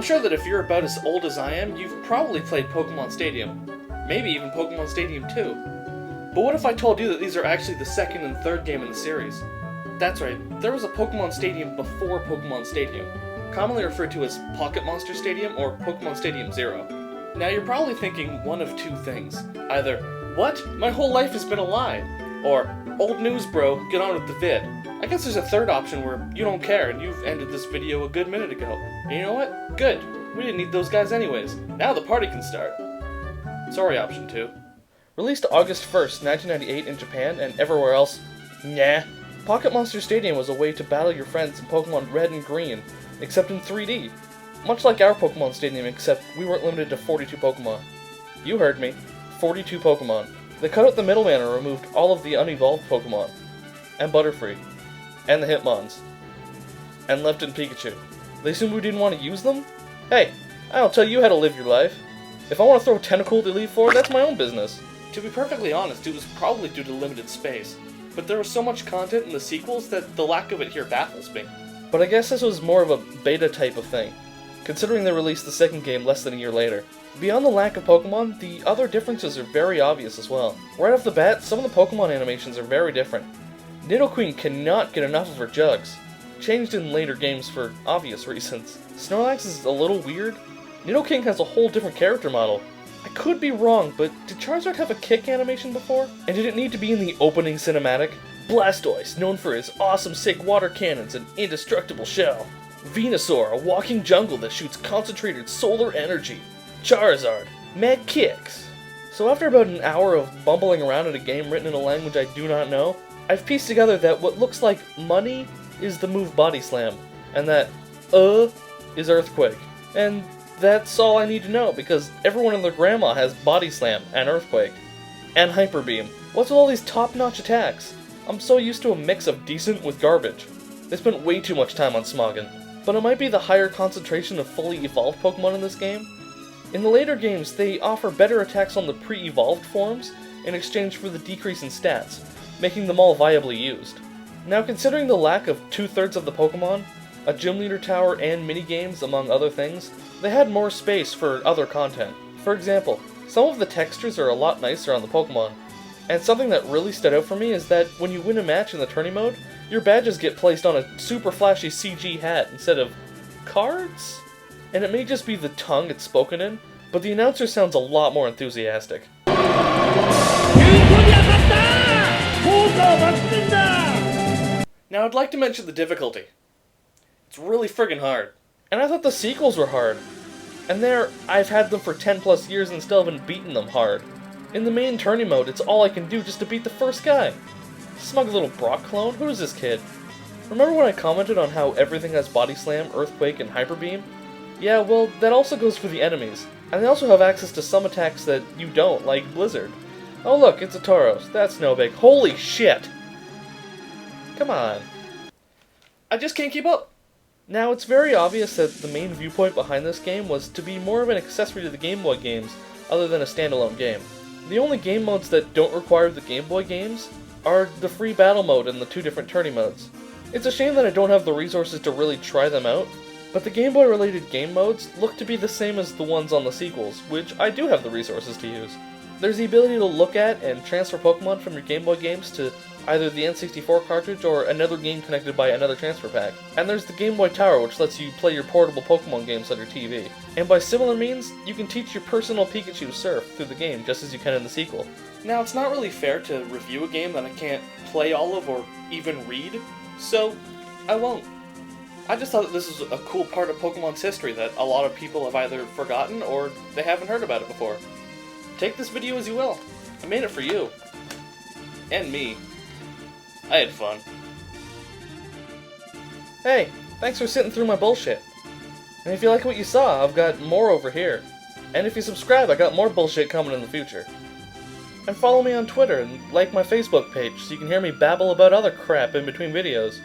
I'm sure that if you're about as old as I am, you've probably played Pokemon Stadium. Maybe even Pokemon Stadium 2. But what if I told you that these are actually the second and third game in the series? That's right, there was a Pokemon Stadium before Pokemon Stadium, commonly referred to as Pocket Monster Stadium or Pokemon Stadium Zero. Now you're probably thinking one of two things. Either, what? My whole life has been a lie. Or, old news bro, get on with the vid. I guess there's a third option where you don't care and you've ended this video a good minute ago. And you know what? Good. We didn't need those guys anyways. Now the party can start. Sorry, option 2. Released August 1st, 1998 in Japan and everywhere else, nah. Pocket Monster Stadium was a way to battle your friends in Pokemon Red and Green, except in 3D. Much like our Pokemon Stadium, except we weren't limited to 42 Pokemon. You heard me. 42 Pokemon. They cut out the middleman and removed all of the unevolved Pokemon. And Butterfree. And the Hitmons. And left in Pikachu. They assumed we didn't want to use them? Hey, I don't tell you how to live your life. If I want to throw a tentacle to leave for, that's my own business. To be perfectly honest, it was probably due to limited space. But there was so much content in the sequels that the lack of it here baffles me. But I guess this was more of a beta type of thing, considering they released the second game less than a year later. Beyond the lack of Pokemon, the other differences are very obvious as well. Right off the bat, some of the Pokemon animations are very different. Nidoqueen cannot get enough of her jugs, changed in later games for obvious reasons. Snorlax is a little weird. Nidoking has a whole different character model. I could be wrong, but did Charizard have a kick animation before? And did it need to be in the opening cinematic? Blastoise, known for his awesome sick water cannons and indestructible shell. Venusaur, a walking jungle that shoots concentrated solar energy. Charizard, mad kicks. So after about an hour of bumbling around in a game written in a language I do not know, I've pieced together that what looks like money is the move Body Slam, and that is Earthquake. And that's all I need to know, because everyone and their grandma has Body Slam and Earthquake. And Hyper Beam. What's with all these top-notch attacks? I'm so used to a mix of decent with garbage. They spent way too much time on Smogon. But it might be the higher concentration of fully evolved Pokemon in this game. In the later games, they offer better attacks on the pre-evolved forms in exchange for the decrease in stats, making them all viably used. Now, considering the lack of 2/3 of the Pokemon, a gym leader tower and minigames among other things, they had more space for other content. For example, some of the textures are a lot nicer on the Pokemon, and something that really stood out for me is that when you win a match in the tourney mode, your badges get placed on a super flashy CG hat instead of cards? And it may just be the tongue it's spoken in, but the announcer sounds a lot more enthusiastic. Now I'd like to mention the difficulty. It's really friggin' hard. And I thought the sequels were hard. And there, I've had them for 10 plus years and still haven't beaten them hard. In the main tourney mode, it's all I can do just to beat the first guy. Smug little Brock clone? Who is this kid? Remember when I commented on how everything has Body Slam, Earthquake, and Hyper Beam? Yeah, well, that also goes for the enemies. And they also have access to some attacks that you don't, like Blizzard. Oh look, it's a Tauros. That's no big. Holy shit! Come on. I just can't keep up. Now, it's very obvious that the main viewpoint behind this game was to be more of an accessory to the Game Boy games, other than a standalone game. The only game modes that don't require the Game Boy games are the free battle mode and the 2 different tourney modes. It's a shame that I don't have the resources to really try them out, but the Game Boy related game modes look to be the same as the ones on the sequels, which I do have the resources to use. There's the ability to look at and transfer Pokemon from your Game Boy games to either the N64 cartridge or another game connected by another transfer pack. And there's the Game Boy Tower, which lets you play your portable Pokemon games on your TV. And by similar means, you can teach your personal Pikachu surf through the game, just as you can in the sequel. Now, it's not really fair to review a game that I can't play all of or even read, so I won't. I just thought that this was a cool part of Pokemon's history that a lot of people have either forgotten or they haven't heard about it before. Take this video as you will. I made it for you. And me. I had fun. Hey, thanks for sitting through my bullshit. And if you like what you saw, I've got more over here. And if you subscribe, I got more bullshit coming in the future. And follow me on Twitter and like my Facebook page so you can hear me babble about other crap in between videos.